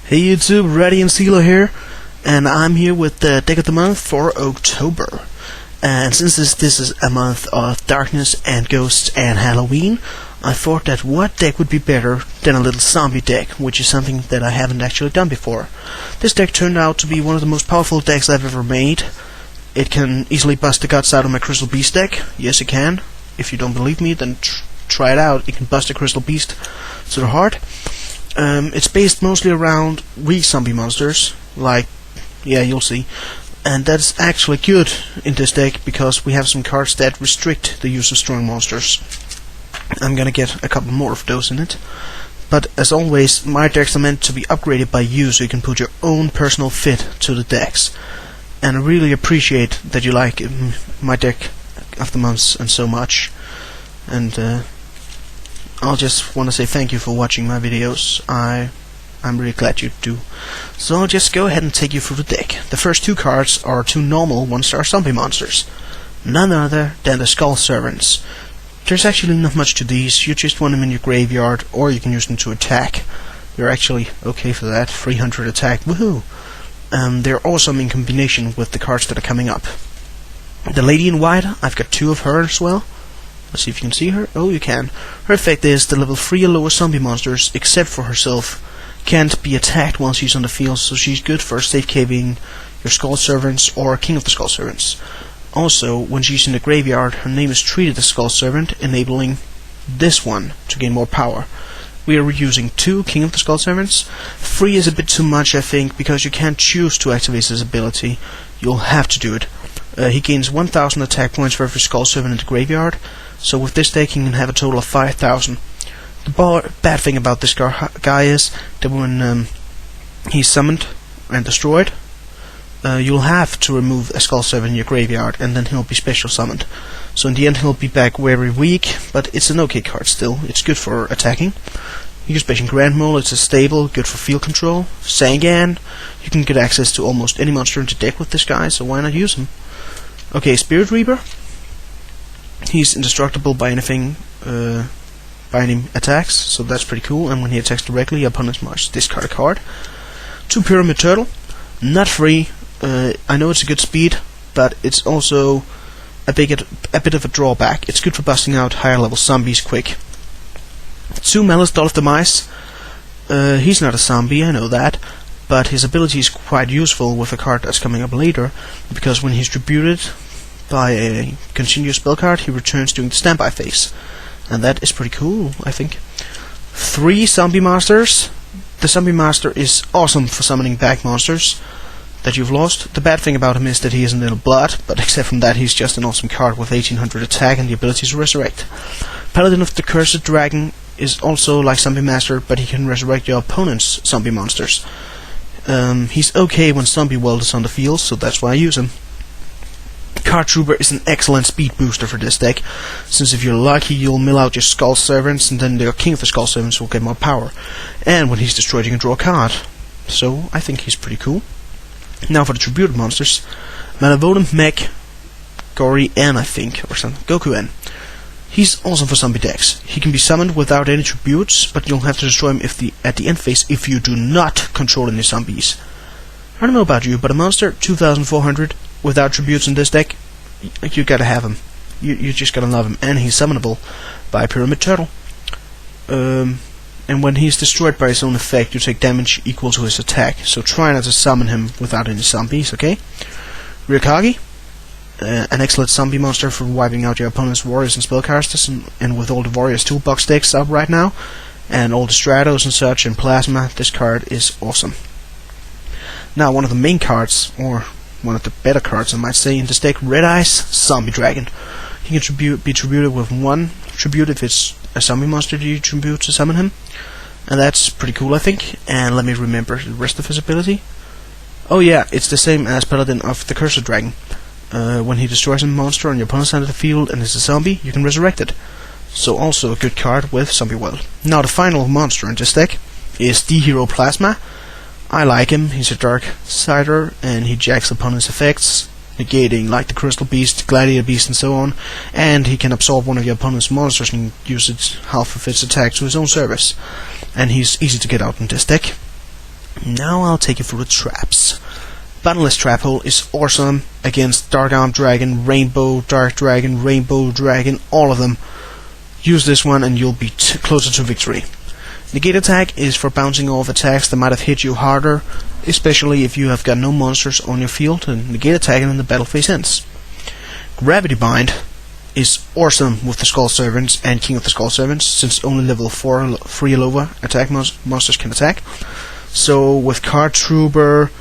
Hey YouTube, Radiantxela here, and I'm here with the deck of the month for October. And since this is a month of darkness and ghosts and Halloween, I thought that what deck would be better than a little zombie deck, which is something that I haven't actually done before. This deck turned out to be one of the most powerful decks I've ever made. It can easily bust the guts out of my Crystal Beast deck. Yes, it can. If you don't believe me, then try it out. It can bust a Crystal Beast to the heart. It's based mostly around weak zombie monsters, yeah, you'll see. And that's actually good in this deck, because we have some cards that restrict the use of strong monsters. I'm gonna get a couple more of those in it. But as always, my decks are meant to be upgraded by you, so you can put your own personal fit to the decks. And I really appreciate that you like my deck of the months and so much. And I'll just want to say thank you for watching my videos. I'm really glad you do. So I'll just go ahead and take you through the deck. The first two cards are two normal 1-star zombie monsters. None other than the Skull Servants. There's actually not much to these. You just want them in your graveyard, or you can use them to attack. They're actually okay for that. 300 attack, woohoo! They're awesome in combination with the cards that are coming up. The Lady in White, I've got two of her as well. Let's see if you can see her. Oh, you can. Her effect is the level 3 or lower zombie monsters, except for herself, can't be attacked while she's on the field, so she's good for safe caving your Skull Servants or King of the Skull Servants. Also, when she's in the graveyard, her name is treated as Skull Servant, enabling this one to gain more power. We are using 2 King of the Skull Servants. 3 is a bit too much, I think, because you can't choose to activate his ability. You'll have to do it. He gains 1000 attack points for every Skull Servant in the graveyard, so with this deck he can have a total of 5000. The bad thing about this guy is that when he's summoned and destroyed, you'll have to remove a Skull Servant in your graveyard, and then he'll be special summoned. So in the end he'll be back very weak, but it's an okay card still. It's good for attacking. Use Patient Grand Mole, it's a stable, good for field control. Sangan, you can get access to almost any monster in the deck with this guy, so why not use him? Okay, Spirit Reaper. He's indestructible by anything, by any attacks, so that's pretty cool. And when he attacks directly, opponents must discard a card. 2 Pyramid Turtle, not free. I know it's a good speed, but it's also a bit of a drawback. It's good for busting out higher level zombies quick. 2 Malice, of Demise. He's not a zombie, I know that, but his ability is quite useful with a card that's coming up later, because when he's tributed by a continuous spell card, he returns during the standby phase, and that is pretty cool, I think. 3 Zombie Masters. The Zombie Master is awesome for summoning back monsters that you've lost. The bad thing about him is that he isn't little blood, but except from that, he's just an awesome card with 1800 attack and the ability to resurrect. Paladin of the Cursed Dragon is also like Zombie Master, but he can resurrect your opponent's zombie monsters. He's okay when Zombie World is on the field, so that's why I use him. Card Trooper is an excellent speed booster for this deck, since if you're lucky you'll mill out your Skull Servants, and then the King of the Skull Servants will get more power. And when he's destroyed you can draw a card. So I think he's pretty cool. Now for the tributed monsters. Malevolent, Mech, Gory N, I think, or something. Goku N. He's awesome for zombie decks. He can be summoned without any tributes, but you'll have to destroy him at the end phase if you do not control any zombies. I don't know about you, but a monster 2400 without tributes in this deck, you gotta have him. You just gotta love him, and he's summonable by Pyramid Turtle. And when he's destroyed by his own effect, you take damage equal to his attack. So try not to summon him without any zombies, okay? Ryu Kokki, an excellent zombie monster for wiping out your opponent's warriors and spellcasters, and with all the warriors toolbox decks up right now, and all the Stratos and such, and Plasma, this card is awesome. Now one of the main cards, or one of the better cards I might say, in this deck, Red Eyes Zombie Dragon. He can be tributed with 1 tribute if it's a zombie monster that you tribute to summon him, and that's pretty cool, I think. And let me remember the rest of his ability. Oh yeah, it's the same as Paladin of the Cursed Dragon. When he destroys a monster on your opponent's side of the field and is a zombie, you can resurrect it. So also a good card with Zombie World. Now the final monster in this deck is the hero Plasma. I like him. He's a dark sider, and he jacks opponent's effects, negating like the Crystal Beast, Gladiator Beast, and so on. And he can absorb one of your opponent's monsters and use half of its attack to his own service. And he's easy to get out in this deck. Now I'll take you through the traps. Bottomless Trap Hole is awesome against Dark Arm Dragon, Dark Dragon, Rainbow Dragon, all of them. Use this one and you'll be closer to victory. Negate Attack is for bouncing off attacks that might have hit you harder, especially if you have got no monsters on your field to negate attack and then the battle phase ends. Gravity Bind is awesome with the Skull Servants and King of the Skull Servants, since only level 4 free lower attack monsters can attack. So with Card Trooper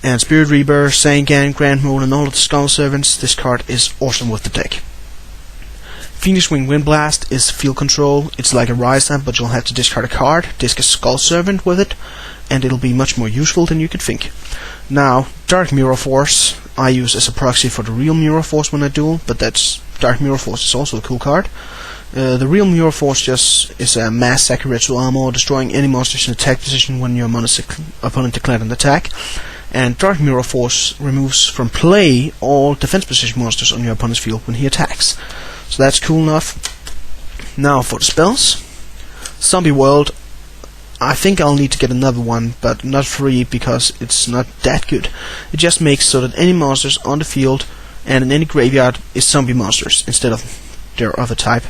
and Spirit Reaper, Sangan, Grand Mole and all of the Skull Servants, this card is awesome with the deck. Phoenix Wing Wind Blast is field control. It's like a Rise Up, but you'll have to discard a card, disc a Skull Servant with it, and it'll be much more useful than you could think. Now, Dark Mirror Force I use as a proxy for the real Mirror Force when I duel, but that's Dark Mirror Force is also a cool card. The real Mirror Force just is a mass Sakuretsu armor, destroying any monsters in attack position when your opponent declared an attack. And Dark Mirror Force removes from play all defense position monsters on your opponent's field when he attacks. So that's cool enough. Now for the spells. Zombie World. I think I'll need to get another one, but not free because it's not that good. It just makes so that any monsters on the field and in any graveyard is zombie monsters instead of their other type.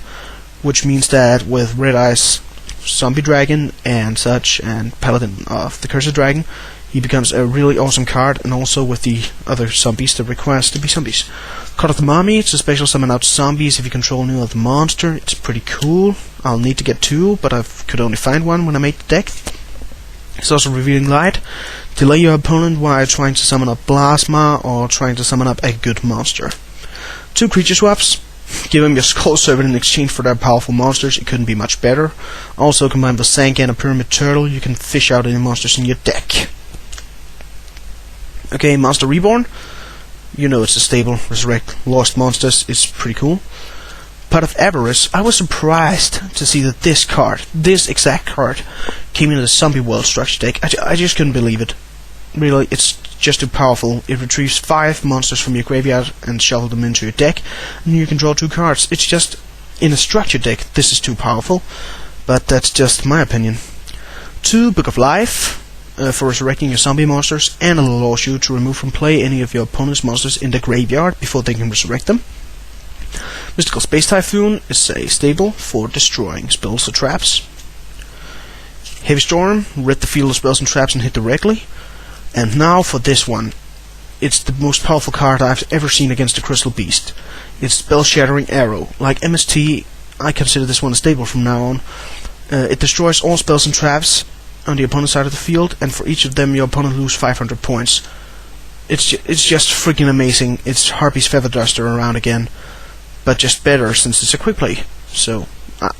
Which means that with Red Eyes Zombie Dragon and such, and Paladin of the Cursed Dragon, he becomes a really awesome card, and also with the other zombies that requires to be zombies. Card of the Mummy, it's a special summon out zombies if you control any other monster. It's pretty cool. I'll need to get 2, but I could only find 1 when I made the deck. It's also Revealing Light. Delay your opponent while trying to summon up Plasma or trying to summon up a good monster. 2 creature swaps. Give him your Skull Servant in exchange for their powerful monsters. It couldn't be much better. Also combined with Sangan and Pyramid Turtle, you can fish out any monsters in your deck. Okay, Monster Reborn. You know it's a stable. Resurrect lost monsters. It's pretty cool. Pot of Avarice. I was surprised to see that this exact card, came in the Zombie World structure deck. I just couldn't believe it. Really, it's just too powerful. It retrieves 5 monsters from your graveyard and shuffle them into your deck, and you can draw 2 cards. It's just, in a structure deck, this is too powerful, but that's just my opinion. 2 Book of Life, for resurrecting your zombie monsters, and it'll allow you to remove from play any of your opponent's monsters in the graveyard before they can resurrect them. Mystical Space Typhoon is a stable for destroying spells or traps. Heavy Storm, rid the field of spells and traps and hit directly. And now for this one. It's the most powerful card I've ever seen against the Crystal Beast. It's Spell Shattering Arrow. Like MST, I consider this one a stable from now on. It destroys all spells and traps on the opponent's side of the field, and for each of them your opponent loses 500 points. It's just freaking amazing. It's Harpy's Feather Duster around again, but just better since it's a quick play. So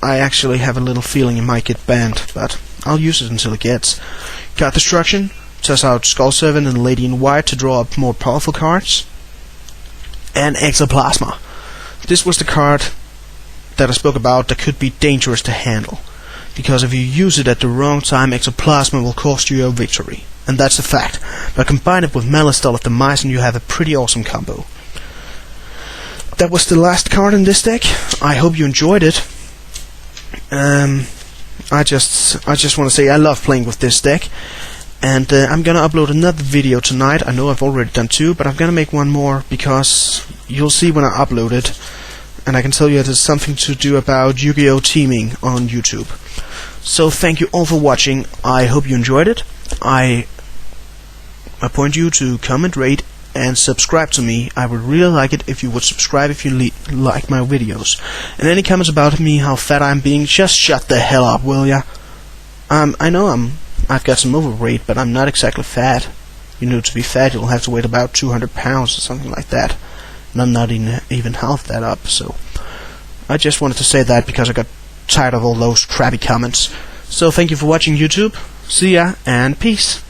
I actually have a little feeling it might get banned, but I'll use it until it gets. Card Destruction. Toss out Skull Servant and Lady in White to draw up more powerful cards. And Ectoplasmer. This was the card that I spoke about that could be dangerous to handle, because if you use it at the wrong time, Ectoplasmer will cost you your victory. And that's a fact. But combine it with Malice of Demise and you have a pretty awesome combo. That was the last card in this deck. I hope you enjoyed it. I just want to say I love playing with this deck. And I'm gonna upload another video tonight. I know I've already done 2, but I'm gonna make one more because you'll see when I upload it. And I can tell you it has something to do about Yu-Gi-Oh! Teaming on YouTube. So thank you all for watching. I hope you enjoyed it. I appoint you to comment, rate, and subscribe to me. I would really like it if you would subscribe if you like my videos. And any comments about me, how fat I'm being, just shut the hell up, will ya? I know I've got some overweight, but I'm not exactly fat. You know, to be fat, you'll have to weigh about 200 pounds or something like that. And I'm not even half that up, so I just wanted to say that because I got tired of all those crappy comments. So thank you for watching, YouTube. See ya, and peace.